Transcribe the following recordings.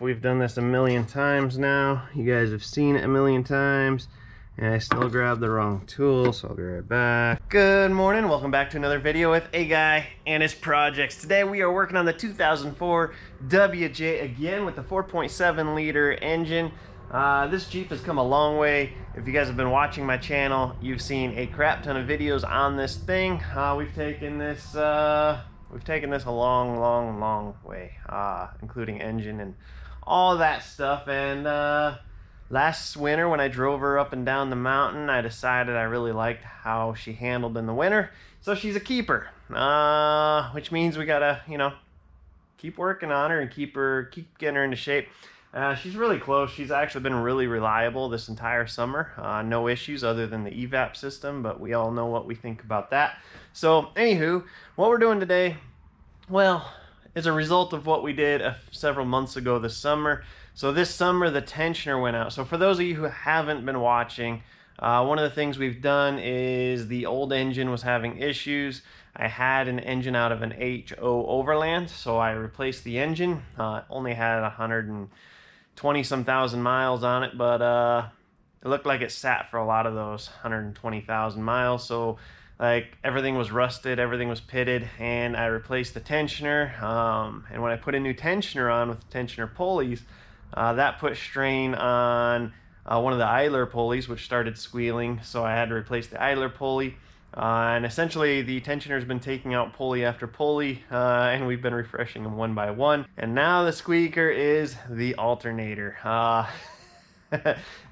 We've done this a million times now. You guys have seen it a million times. And I still grabbed the wrong tool, so I'll be right back. Good morning, welcome back to another video with a guy and his projects. Today we are working on the 2004 WJ again with the 4.7 liter engine. This Jeep has come a long way. If you guys have been watching my channel, you've seen a crap ton of videos on this thing. We've taken this a long way, including engine and all that stuff. And last winter when I drove her up and down the mountain, I decided I really liked how she handled in the winter. So she's a keeper, which means we gotta, keep working on her and keep getting her into shape. She's really close. She's actually been really reliable this entire summer. No issues other than the evap system, but we all know what we think about that. So anywho, what we're doing today, well, is a result of what we did several months ago this summer. So this summer the tensioner went out. So for those of you who haven't been watching, one of the things we've done is the old engine was having issues. I had an engine out of an HO Overland, so I replaced the engine. Only had 120 some thousand miles on it, but it looked like it sat for a lot of those 120,000 miles. So like everything was rusted, everything was pitted, and I replaced the tensioner. And when I put a new tensioner on with tensioner pulleys, that put strain on one of the idler pulleys, which started squealing, so I had to replace the idler pulley. And essentially the tensioner's been taking out pulley after pulley, and we've been refreshing them one by one. And now the squeaker is the alternator.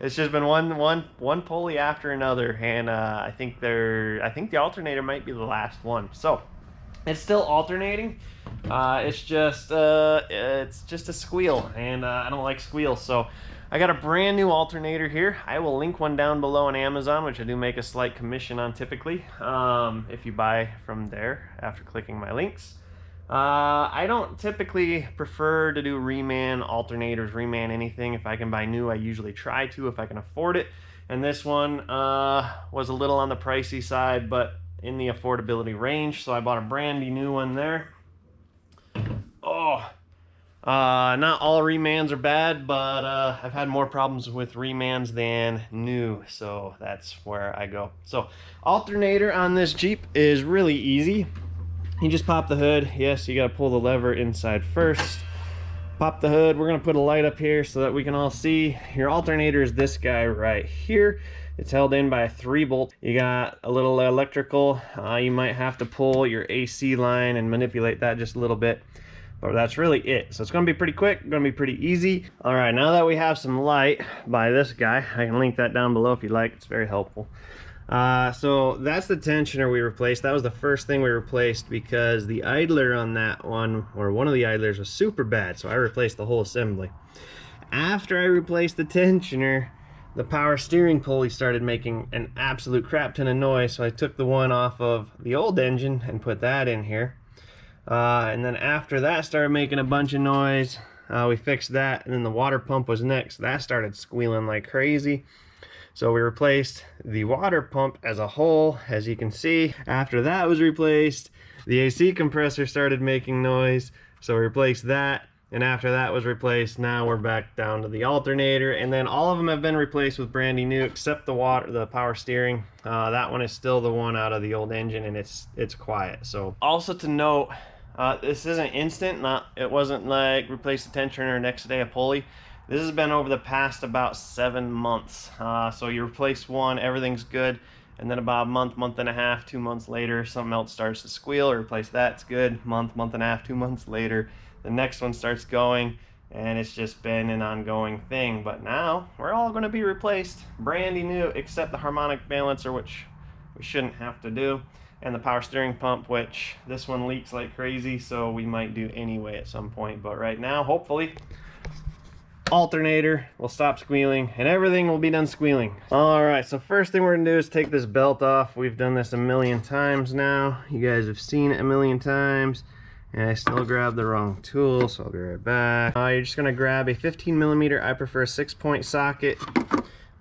It's just been one pulley after another, and I think the alternator might be the last one. So it's still alternating. It's just a squeal, and I don't like squeals. So I got a brand new alternator here. I will link one down below on Amazon, which I do make a slight commission on typically, if you buy from there after clicking my links. I don't typically prefer to do reman alternators, reman anything. If I can buy new, I usually try to if I can afford it. And this one was a little on the pricey side, but in the affordability range, so I bought a brand new one there. Not all remans are bad, but I've had more problems with remans than new, so that's where I go. So alternator on this Jeep is really easy. You just pop the hood. Yes, you gotta pull the lever inside first. Pop the hood. We're gonna put a light up here so that we can all see. Your alternator is this guy right here. It's held in by a 3-bolt. You got a little electrical. You might have to pull your AC line and manipulate that just a little bit, but that's really it. So it's gonna be pretty quick, gonna be pretty easy. All right, now that we have some light by this guy, I can link that down below if you like. It's very helpful. So that's the tensioner we replaced. That was the first thing we replaced because the idler on that one, or one of the idlers, was super bad, so I replaced the whole assembly. After I replaced the tensioner, the power steering pulley started making an absolute crap ton of noise, so I took the one off of the old engine and put that in here. And then after that started making a bunch of noise, we fixed that, and then the water pump was next. That started squealing like crazy. So we replaced the water pump as a whole, as you can see. After that was replaced, the AC compressor started making noise, so we replaced that. And after that was replaced, now we're back down to the alternator. And then all of them have been replaced with brand new, except the power steering. That one is still the one out of the old engine, and it's quiet. So also to note, this isn't instant. It wasn't like replace the tensioner next day a pulley. This has been over the past about 7 months. So you replace one, everything's good, and then about a month and a half, 2 months later, something else starts to squeal. Replace that, it's good. Month and a half, 2 months later, the next one starts going, and it's just been an ongoing thing. But now we're all going to be replaced, brand new, except the harmonic balancer, which we shouldn't have to do, and the power steering pump, which this one leaks like crazy, so we might do anyway at some point. But right now, hopefully, alternator will stop squealing and everything will be done squealing. All right, so first thing we're gonna do is take this belt off. We've done this a million times now. You guys have seen it a million times, and I still grabbed the wrong tool, so I'll be right back. You're just gonna grab a 15mm. I prefer a 6-point socket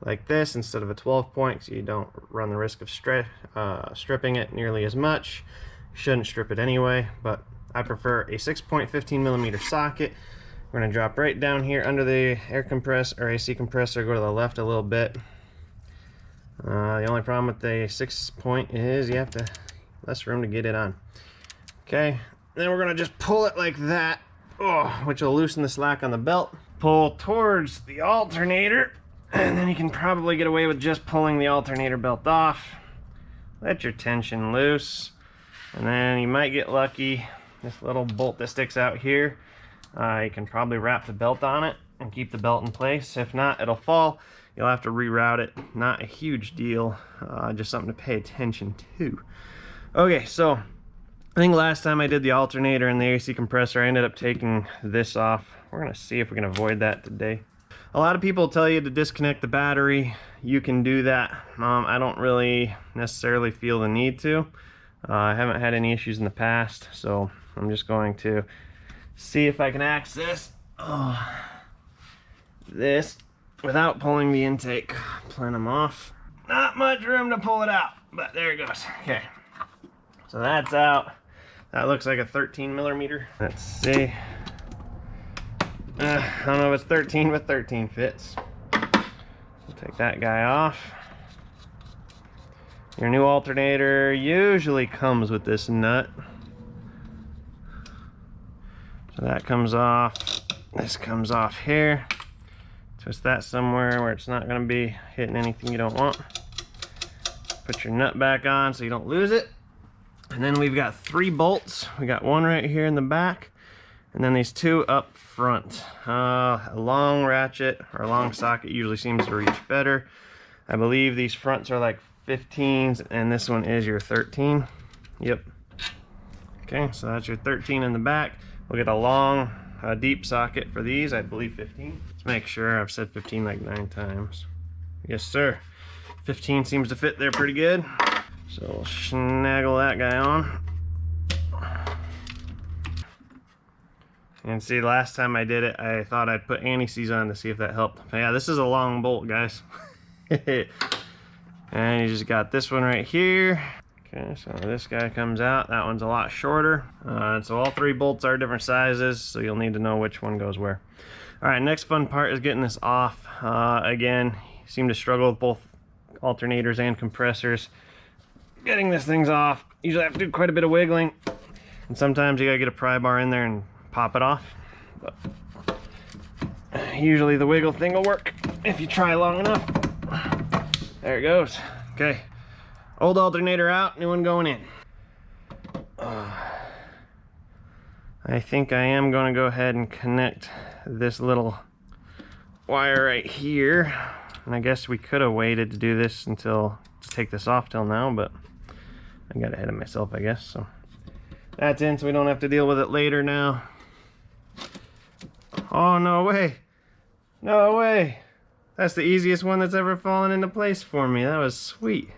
like this instead of a 12-point, so you don't run the risk of stripping it nearly as much. You shouldn't strip it anyway, but I prefer a 6-point 15mm socket. We're We're gonna drop right down here under the air compressor or AC compressor, go to the left a little bit. The only problem with the 6-point is you have to less room to get it on. Okay, then we're gonna just pull it like that, which will loosen the slack on the belt. Pull towards the alternator, and then you can probably get away with just pulling the alternator belt off. Let your tension loose, and then you might get lucky. This little bolt that sticks out here, you can probably wrap the belt on it and keep the belt in place. If not, it'll fall. You'll have to reroute it. Not a huge deal, just something to pay attention to. Okay, so I think last time I did the alternator and the AC compressor, I ended up taking this off. We're gonna see if we can avoid that today. A lot of people tell you to disconnect the battery. You can do that. I don't really necessarily feel the need to. I haven't had any issues in the past, so I'm just going to see if I can access this without pulling the intake. Plant them off. Not much room to pull it out, but there it goes. Okay, so that's out. That looks like a 13mm. Let's see. I don't know if it's 13, but 13 fits. We'll take that guy off. Your new alternator usually comes with this nut. So that comes off. This comes off here. Twist that somewhere where it's not going to be hitting anything you don't want. Put your nut back on so you don't lose it. And then we've got 3 bolts. We got one right here in the back, and then these 2 up front. A long ratchet or a long socket usually seems to reach better. I believe these fronts are like 15s, and this one is your 13. Yep. Okay, so that's your 13 in the back. We'll get a long, deep socket for these. I believe 15. Let's make sure. I've said 15 like 9 times. Yes, sir. 15 seems to fit there pretty good. So we'll snaggle that guy on. And see, last time I did it, I thought I'd put anti-seize on to see if that helped. But yeah, this is a long bolt, guys. And you just got this one right here. Okay, so this guy comes out. That one's a lot shorter. So all 3 bolts are different sizes, so you'll need to know which one goes where. All right, next fun part is getting this off. Again, you seem to struggle with both alternators and compressors. Getting this thing's off, usually have to do quite a bit of wiggling, and sometimes you gotta get a pry bar in there and pop it off. But usually the wiggle thing will work if you try long enough. There it goes. Okay, old alternator out, new one going in. I think I am going to go ahead and connect this little wire right here, and I guess we could have waited to do this until to take this off till now, but I got ahead of myself, I guess. So that's in, so we don't have to deal with it later now. Oh, no way. No way. That's the easiest one that's ever fallen into place for me. That was sweet.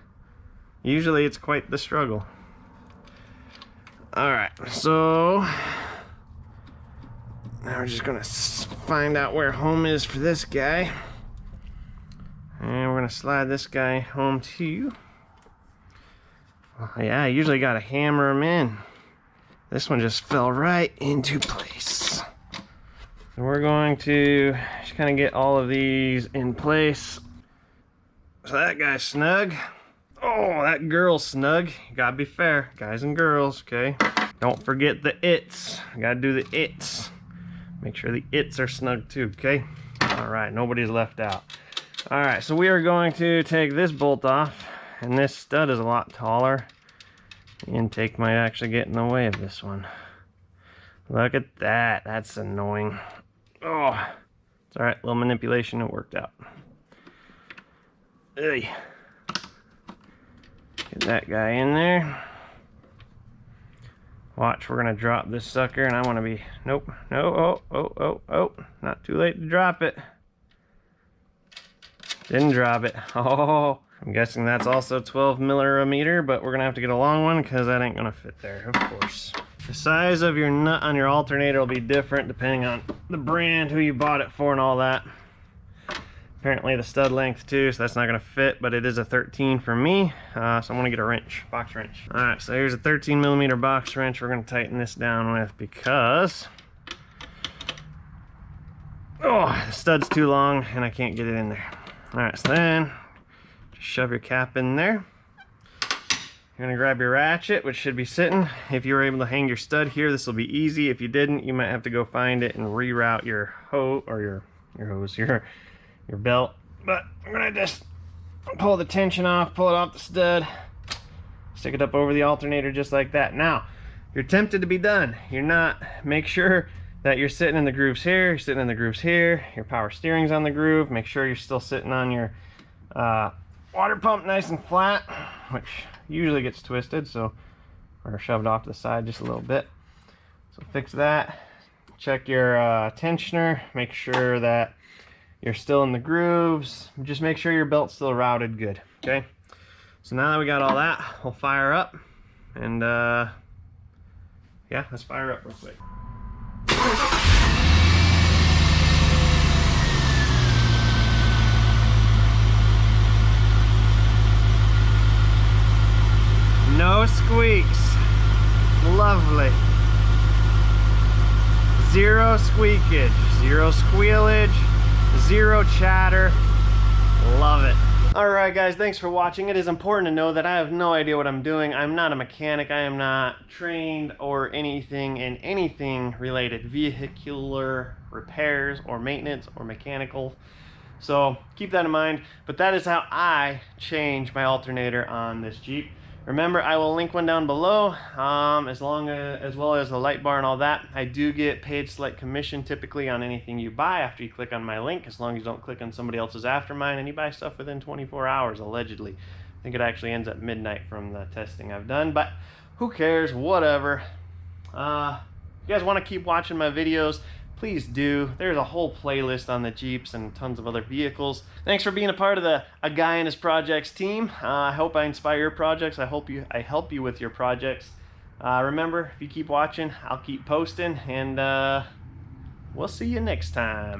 Usually it's quite the struggle. Alright, so now we're just gonna find out where home is for this guy. And we're gonna slide this guy home too. Yeah, I usually gotta hammer them in. This one just fell right into place. And we're going to just kind of get all of these in place. So that guy's snug. Oh, that girl's snug. You gotta be fair, guys and girls, okay? Don't forget the its. You gotta do the its. Make sure the its are snug too, okay? All right, nobody's left out. All right, so we are going to take this bolt off, and this stud is a lot taller. The intake might actually get in the way of this one. Look at that, that's annoying. Oh, it's all right, little manipulation, it worked out. Ugh. Get that guy in there. Watch, we're gonna drop this sucker, and I wanna be, nope, no, oh, not too late to drop it. Didn't drop it. Oh, I'm guessing that's also 12mm, but we're gonna have to get a long one because that ain't gonna fit there, of course. The size of your nut on your alternator will be different depending on the brand, who you bought it for, and all that. Apparently the stud length too, so that's not gonna fit, but it is a 13 for me, so I'm gonna get a wrench, box wrench. All right, so here's a 13mm box wrench we're gonna tighten this down with, because Oh, the stud's too long and I can't get it in there. All right, so then just shove your cap in there. You're gonna grab your ratchet, which should be sitting. If you were able to hang your stud here, this will be easy. If you didn't, you might have to go find it and reroute your hose, or your belt. But I'm gonna just pull the tension off, pull it off the stud, stick it up over the alternator just like that. Now, you're tempted to be done. You're not. Make sure that you're sitting in the grooves here, you're sitting in the grooves here, your power steering's on the groove. Make sure you're still sitting on your water pump nice and flat, which usually gets twisted, so, or shoved off to the side just a little bit. So fix that. Check your tensioner, make sure that you're still in the grooves. Just make sure your belt's still routed good, okay? So now that we got all that, we'll fire up, and yeah, let's fire up real quick. No squeaks. Lovely. Zero squeakage, zero squealage, zero chatter. Love it. Alright guys, thanks for watching. It is important to know that I have no idea what I'm doing. I'm not a mechanic. I am not trained or anything in anything related vehicular repairs or maintenance or mechanical. So keep that in mind. But that is how I change my alternator on this Jeep. Remember, I will link one down below, as well as the light bar and all that. I do get paid slight commission typically on anything you buy after you click on my link, as long as you don't click on somebody else's after mine, and you buy stuff within 24 hours, allegedly. I think it actually ends at midnight from the testing I've done, but who cares, whatever. If you guys want to keep watching my videos, please do. There's a whole playlist on the Jeeps and tons of other vehicles. Thanks for being a part of the A Guy and His Projects team. I hope I inspire your projects. I help you with your projects. Remember, if you keep watching, I'll keep posting, and we'll see you next time.